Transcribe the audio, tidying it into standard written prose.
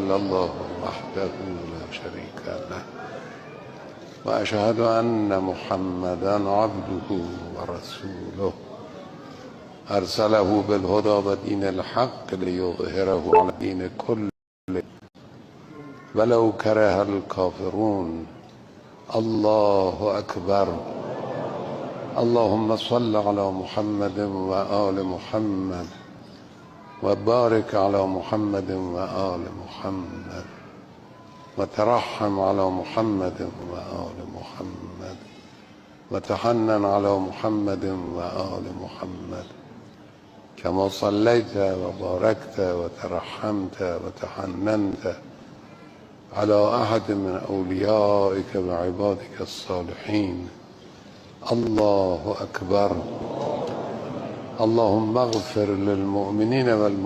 إلا الله وحده لا شريك له وأشهد أن محمدا عبده ورسوله أرسله بالهدى ودين الحق ليظهره على الدين كله ولو كره الكافرون. الله أكبر. اللهم صل على محمد وآل محمد وبارك على محمد وآل محمد وترحم على محمد وآل محمد وتحنن على محمد وآل محمد كما صليت وباركت وترحمت وتحننت على أحد من أوليائك وعبادك الصالحين. الله أكبر. اللهم اغفر للمؤمنين والمؤمنين